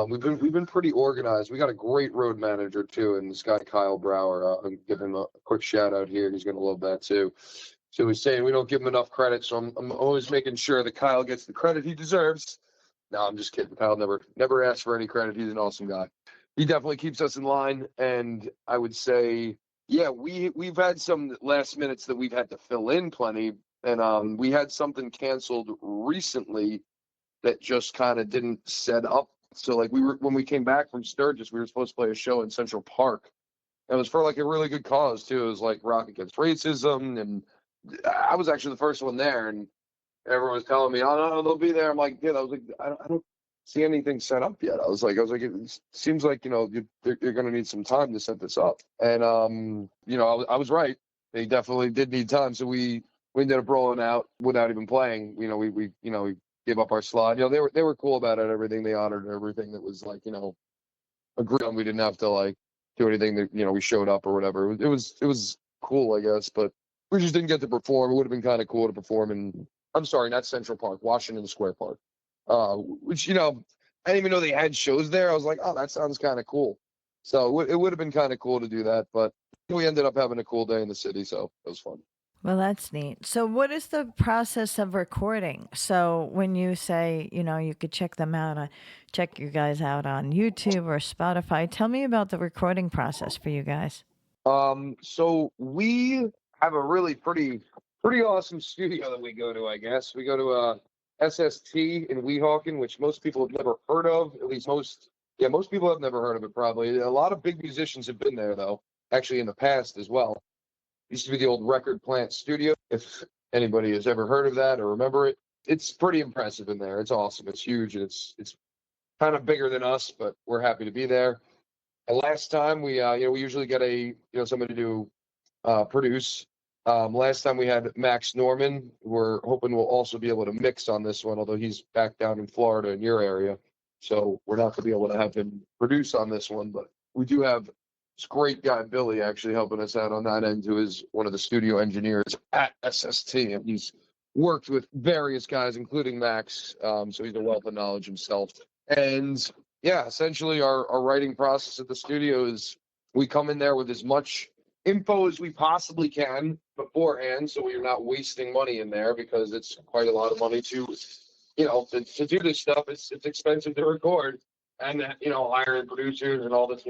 We've been pretty organized. We got a great road manager too, and this guy Kyle Brower. I'm giving him a quick shout out here. He's gonna love that too. So he's saying we don't give him enough credit, so I'm always making sure that Kyle gets the credit he deserves. No, I'm just kidding. Kyle never asks for any credit. He's an awesome guy. He definitely keeps us in line, and I would say, yeah, we've had some last minutes that we've had to fill in plenty, and we had something canceled recently that just kind of didn't set up. So when we came back from Sturgis, we were supposed to play a show in Central Park. And it was for a really good cause too. It was like Rock Against Racism, and I was actually the first one there, and everyone was telling me, "Oh no, they'll be there." I'm like, "Yeah," I was like, I don't see anything set up yet." I was like, it seems like you're going to need some time to set this up, and I was right. They definitely did need time, so we ended up rolling out without even playing. We gave up our slot. They were cool about it. Everything, they honored everything that was agreed on. We didn't have to do anything that we showed up or whatever. It was cool, I guess, but we just didn't get to perform. It would have been kind of cool to perform in, I'm sorry, not Central Park, Washington Square Park. Which I didn't even know they had shows there. I was like, oh, that sounds kind of cool. So it would have been kind of cool to do that, but we ended up having a cool day in the city, so it was fun. Well, that's neat. So what is the process of recording? So when you say, you could check them out, check you guys out on YouTube or Spotify, tell me about the recording process for you guys. So we have a really pretty awesome studio that we go to, I guess. We go to SST in Weehawken, which most people have never heard of. At least most people have never heard of it, probably. A lot of big musicians have been there, though, actually in the past as well. Used to be the old Record Plant Studio. If anybody has ever heard of that or remember it, it's pretty impressive in there. It's awesome. It's huge, and it's kind of bigger than us, but we're happy to be there. And last time we usually get somebody to produce. Last time we had Max Norman. We're hoping we'll also be able to mix on this one, although he's back down in Florida in your area, so we're not going to be able to have him produce on this one. But we do have this great guy Billy actually helping us out on that end, who is one of the studio engineers at SST, and he's worked with various guys, including Max. So he's a wealth of knowledge himself. And yeah, essentially our writing process at the studio is we come in there with as much info as we possibly can beforehand, so we're not wasting money in there, because it's quite a lot of money to do this stuff. It's expensive to record, and hiring producers and all this,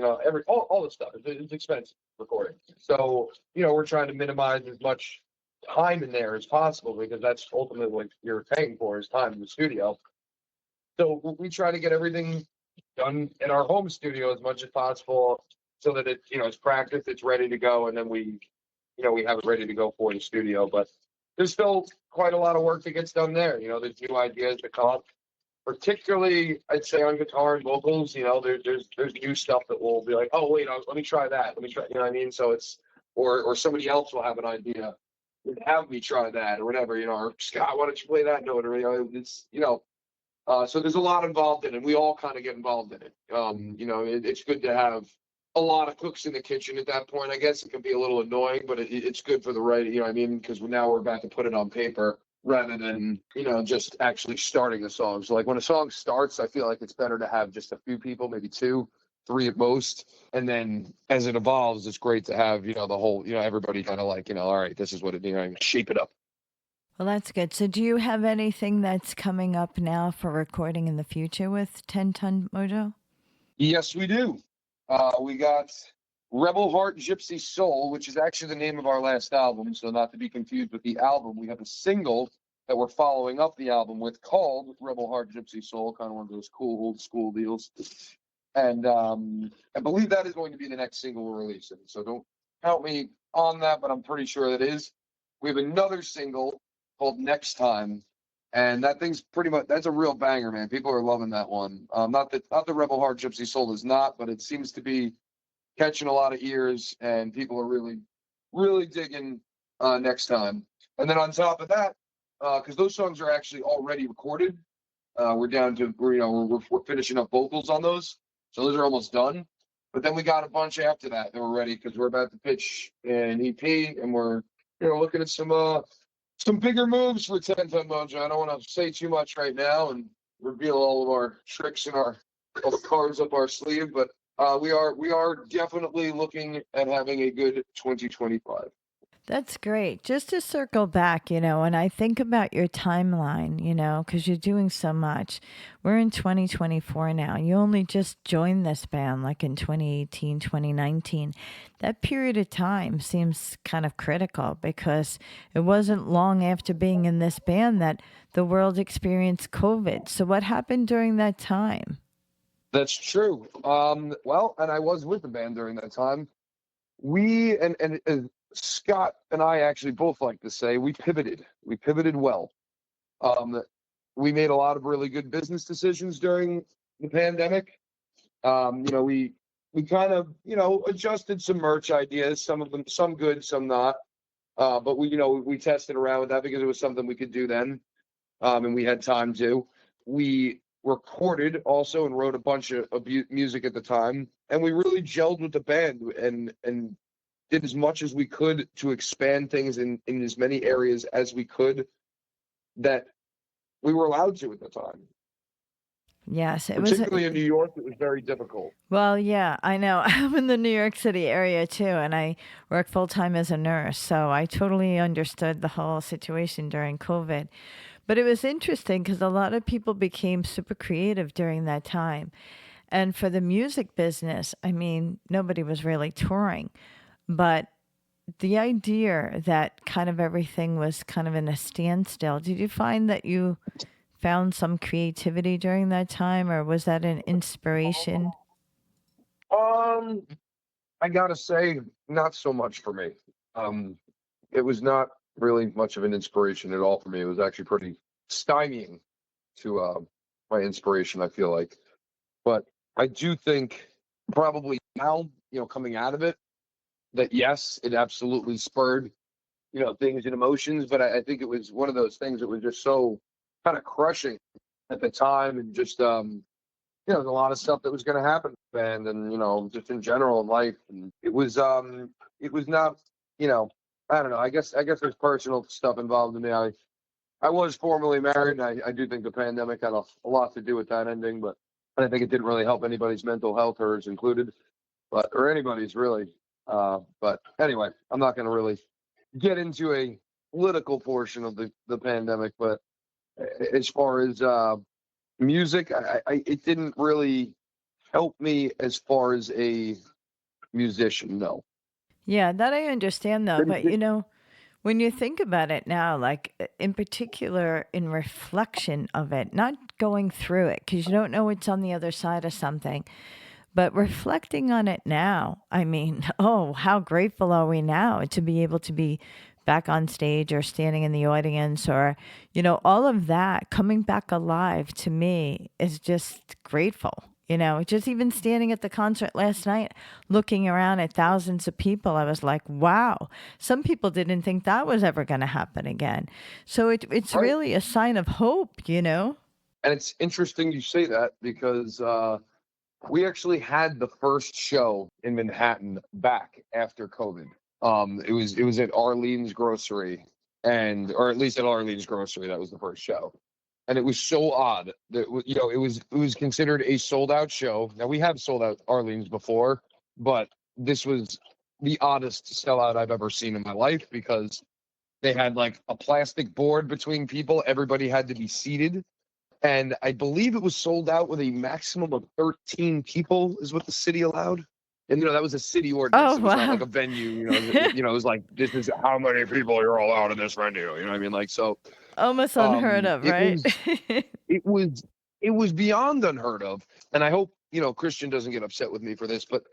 all this stuff. It's expensive recording. So we're trying to minimize as much time in there as possible, because that's ultimately what you're paying for, is time in the studio. So we try to get everything done in our home studio as much as possible, so that it's practiced, it's ready to go, and then we have it ready to go for the studio. But there's still quite a lot of work that gets done there. There's new ideas that come up. particularly I'd say on guitar and vocals, there's new stuff that will be like, oh wait, let me try that. Let me try, you know what I mean? So it's or somebody else will have an idea and have me try that or whatever, or Scott, why don't you play that note? Or it's so there's a lot involved in it. We all kind of get involved in it. It's good to have a lot of cooks in the kitchen at that point. I guess it can be a little annoying, but it's good for the writing, you know what I mean? Because now we're about to put it on paper rather than, just actually starting the song. So like when a song starts, I feel like it's better to have just a few people, maybe 2, 3 at most. And then as it evolves, it's great to have, the whole, everybody kind of like, all right, this is what it, shape it up. Well, that's good. So do you have anything that's coming up now for recording in the future with Ten Ton Mojo? Yes, we do. We got Rebel Heart Gypsy Soul, which is actually the name of our last album. So not to be confused with the album, we have a single that we're following up the album with called Rebel Heart Gypsy Soul, kind of one of those cool old school deals. And I believe that is going to be the next single we're releasing. So don't count me on that, but I'm pretty sure that is. We have another single called Next Time, and that thing's that's a real banger, man. People are loving that one. Not the Rebel Heart Gypsy Soul is not, but it seems to be catching a lot of ears, and people are really, really digging Next Time. And then on top of that, because those songs are actually already recorded, we're down to we're finishing up vocals on those, so those are almost done. But then we got a bunch after that we're ready because we're about to pitch an EP, and we're looking at some bigger moves for Ten Ton Mojo. I don't want to say too much right now and reveal all of our tricks and all the cards up our sleeve, but we are definitely looking at having a good 2025. That's great. Just to circle back, when I think about your timeline, because you're doing so much, we're in 2024 now. You only just joined this band like in 2018, 2019. That period of time seems kind of critical because it wasn't long after being in this band that the world experienced COVID. So what happened during that time? That's true. Well, and I was with the band during that time. We and Scott and I actually both like to say we pivoted. We pivoted well. We made a lot of really good business decisions during the pandemic. We kind of adjusted some merch ideas. Some of them, some good, some not. But we tested around with that because it was something we could do then, and we had time to. We recorded also and wrote a bunch of music at the time, and we really gelled with the band and did as much as we could to expand things in as many areas as we could that we were allowed to at the time. Yes, particularly in New York, it was very difficult. Well, yeah, I know. I'm in the New York City area too, and I work full time as a nurse, so I totally understood the whole situation during COVID. But it was interesting because a lot of people became super creative during that time. And for the music business, I mean, nobody was really touring. But the idea that kind of everything was kind of in a standstill, did you find that you found some creativity during that time, or was that an inspiration? I gotta say, not so much for me. It was not really much of an inspiration at all for me. It was actually pretty stymieing to my inspiration, I feel like. But I do think probably now, coming out of it, that yes, it absolutely spurred, things and emotions. But I think it was one of those things that was just so kind of crushing at the time, and just there's a lot of stuff that was going to happen, and just in general in life, and it was not, I don't know. I guess there's personal stuff involved in me. I was formerly married, and I do think the pandemic had a lot to do with that ending, but I think it didn't really help anybody's mental health, hers included, or anybody's really. But anyway, I'm not going to really get into a political portion of the pandemic, but as far as music, it didn't really help me as far as a musician, no. Yeah, that I understand though. But when you think about it now, like in particular in reflection of it, not going through it because you don't know what's on the other side of something, but reflecting on it now, I mean, oh, how grateful are we now to be able to be back on stage or standing in the audience or, all of that coming back alive to me is just grateful. Just even standing at the concert last night, looking around at thousands of people, I was like, wow, some people didn't think that was ever going to happen again. So it's Right. really a sign of hope. And it's interesting you say that because we actually had the first show in Manhattan back after COVID. It was at Arlene's Grocery, or at least at Arlene's Grocery. That was the first show, and it was so odd that it was considered a sold out show. Now we have sold out Arlene's before, but this was the oddest sellout I've ever seen in my life because they had like a plastic board between people. Everybody had to be seated. And I believe it was sold out with a maximum of 13 people is what the city allowed. And that was a city ordinance. Oh, It was not wow. like a venue. It was like this is how many people you're allowed in this venue. You know what I mean? Like so. Almost unheard of, It right? was it was it was beyond unheard of. And I hope Christian doesn't get upset with me for this, but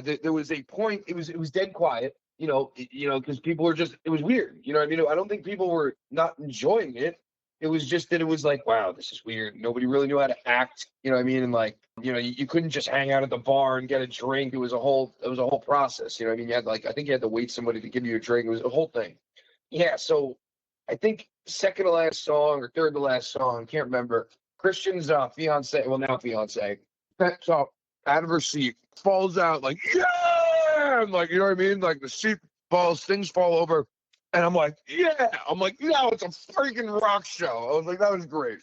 there was a point. It was dead quiet. Because people were just. It was weird. You know what I mean? I don't think people were not enjoying it. It was just that it was like, wow, this is weird. Nobody really knew how to act. You know what I mean? And like, you couldn't just hang out at the bar and get a drink. It was a whole process. You know what I mean? You had I think you had to wait somebody to give you a drink. It was a whole thing. Yeah. So I think second to last song or third to last song, can't remember. Christian's fiance, well now fiance, steps up out of her seat, falls out like, yeah, I'm like, you know what I mean? Like the seat falls, things fall over. And I'm like, yeah. I'm like, no, it's a freaking rock show. I was like, that was great.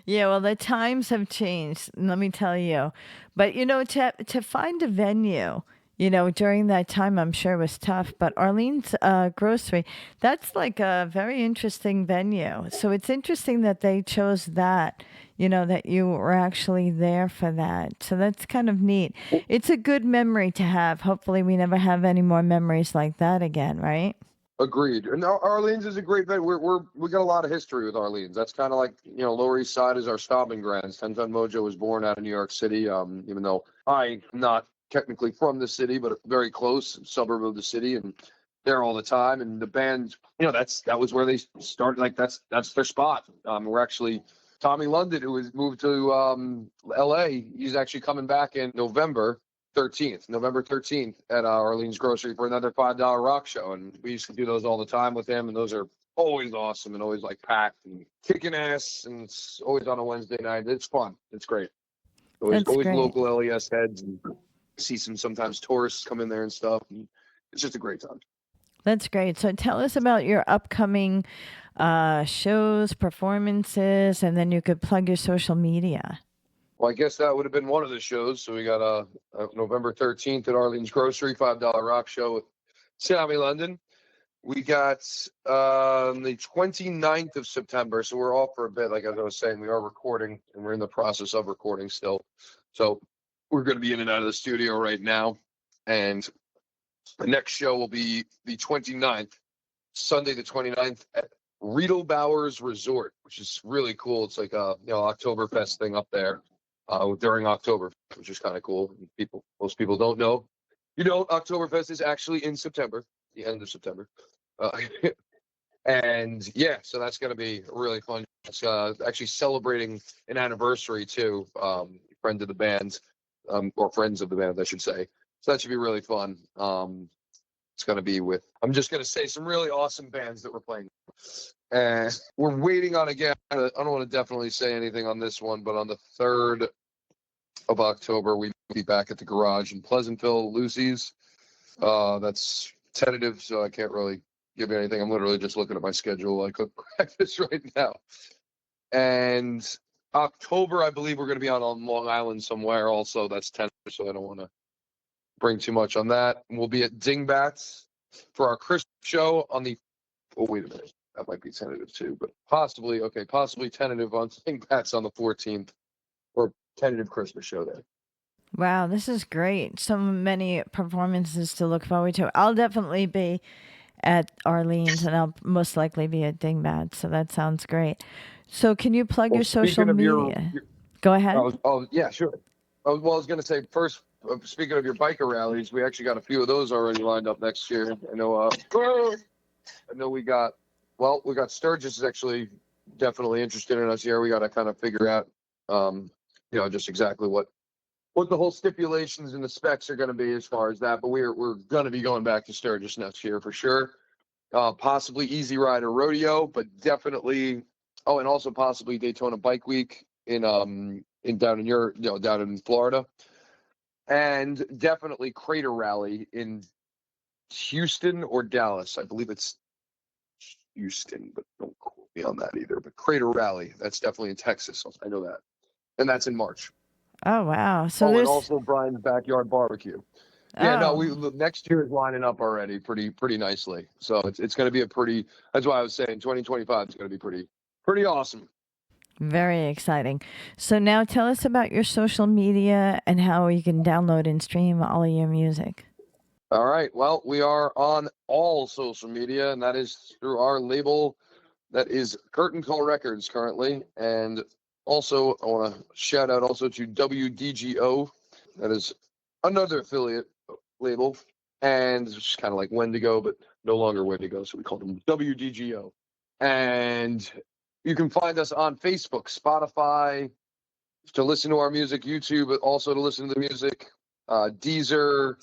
Yeah, well, the times have changed, let me tell you. But to find a venue, during that time, I'm sure was tough. But Arlene's Grocery, that's like a very interesting venue. So it's interesting that they chose that. That you were actually there for that. So that's kind of neat. It's a good memory to have. Hopefully, we never have any more memories like that again, right? Agreed. And Arlene's is a great venue. We got a lot of history with Arlene's. That's kind of like Lower East Side is our stomping grounds. Ten Ton Mojo was born out of New York City. Even though I'm not technically from the city, but very close suburb of the city, and there all the time. And the band, that was where they started. Like that's their spot. We're actually Tommy London, who was moved to L.A. He's actually coming back in November 13th at Arlene's Grocery for another $5 rock show. And we used to do those all the time with him. And those are always awesome and always like packed and kicking ass. And it's always on a Wednesday night. It's fun. It's great. Always Great. local LES heads and see sometimes tourists come in there and stuff. And it's just a great time. That's great. So tell us about your upcoming shows, performances, and then you could plug your social media. Well, I guess that would have been one of the shows. So we got November 13th at Arlene's Grocery, $5 rock show with Tommy London. We got the 29th of September. So we're off for a bit. Like as I was saying, we are recording and we're in the process of recording still. So we're going to be in and out of the studio right now. And the next show will be the 29th, Sunday the 29th at Riedelbauer's Resort, which is really cool. It's like a Oktoberfest thing up there during October, which is kind of cool. Most people don't know. Oktoberfest is actually in September, the end of September. And yeah, so that's going to be really fun. It's actually celebrating an anniversary too. Friend of the band, or friends of the band, I should say. So that should be really fun. It's going to be I'm just going to say some really awesome bands that we're playing. And we're waiting on, again, I don't want to definitely say anything on this one, but on the 3rd of October, we'll be back at the Garage in Pleasantville, Lucy's. That's tentative, so I can't really give you anything. I'm literally just looking at my schedule. I cook breakfast right now. And October, I believe we're going to be on Long Island somewhere also. That's tentative, so I don't want to bring too much on that. We'll be at Dingbats for our Christmas show on the. Oh, wait a minute. That might be tentative too, but possibly tentative on Dingbats on the 14th, or tentative Christmas show there. Wow, this is great. So many performances to look forward to. I'll definitely be at Arlene's, and I'll most likely be at Dingbats. So that sounds great. So can you plug your social media? Go ahead. Yeah, sure. I was going to say first speaking of your biker rallies, we actually got a few of those already lined up next year. I know we got Sturgis is actually definitely interested in us here. We got to kind of figure out, just exactly what the whole stipulations and the specs are going to be as far as that. But we're going to be going back to Sturgis next year for sure. Possibly Easy Rider Rodeo, but definitely. Oh, and also possibly Daytona Bike Week down in Florida, and definitely Crater Rally in Houston or Dallas. I believe it's Houston, but don't quote me on that either. But Crater Rally, that's definitely in Texas. I know that, and that's in March. Oh wow! So and also Brian's Backyard Barbecue. Yeah, no, next year is lining up already pretty nicely. So it's going to be that's why I was saying 2025 is going to be pretty awesome. Very exciting. So now tell us about your social media and how you can download and stream all of your music. All right. Well, we are on all social media, and that is through our label that is Curtain Call Records currently. And also, I want to shout out also to WDGO. That is another affiliate label, and it's just kind of like Wendigo, but no longer Wendigo, so we call them WDGO. And you can find us on Facebook, Spotify, to listen to our music, YouTube, but also to listen to the music, Deezer,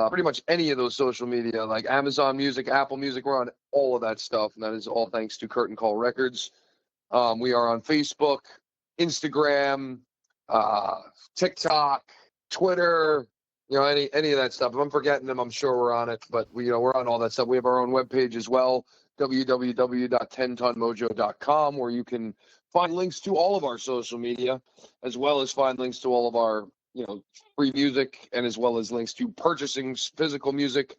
pretty much any of those social media, like Amazon Music, Apple Music. We're on all of that stuff, and that is all thanks to Curtain Call Records. We are on Facebook, Instagram, TikTok, Twitter, any of that stuff. If I'm forgetting them, I'm sure we're on it, but we're on all that stuff. We have our own webpage as well, www.tentonmojo.com, where you can find links to all of our social media, as well as find links to all of our, free music, and as well as links to purchasing physical music.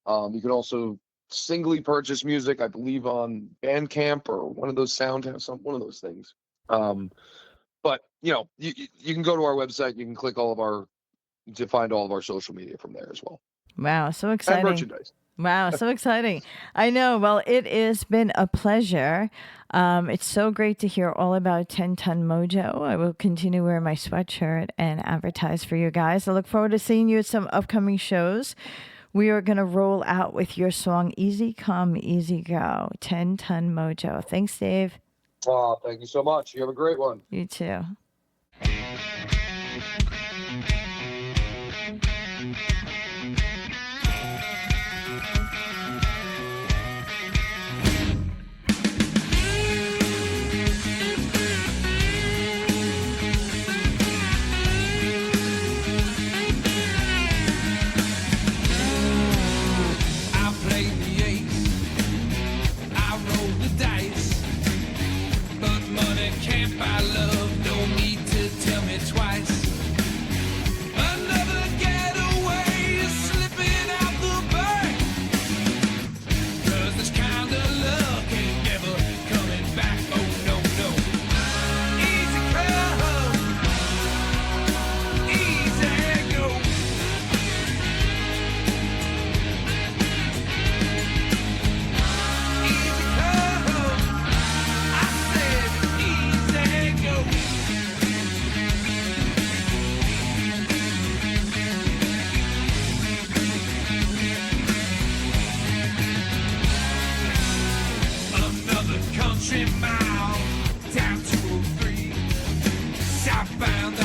You can also singly purchase music, I believe, on Bandcamp or one of those one of those things. But you can go to our website. You can click to find all of our social media from there as well. Wow, so exciting! And merchandise. Wow, so exciting. I know. Well, it has been a pleasure. It's so great to hear all about 10 Ton Mojo. I will continue wearing my sweatshirt and advertise for you guys. I look forward to seeing you at some upcoming shows. We are going to roll out with your song, Easy Come, Easy Go, 10 Ton Mojo. Thanks, Dave. Oh, thank you so much. You have a great one. You too. Can't buy love, no need to tell me twice. country mile down 203, southbound.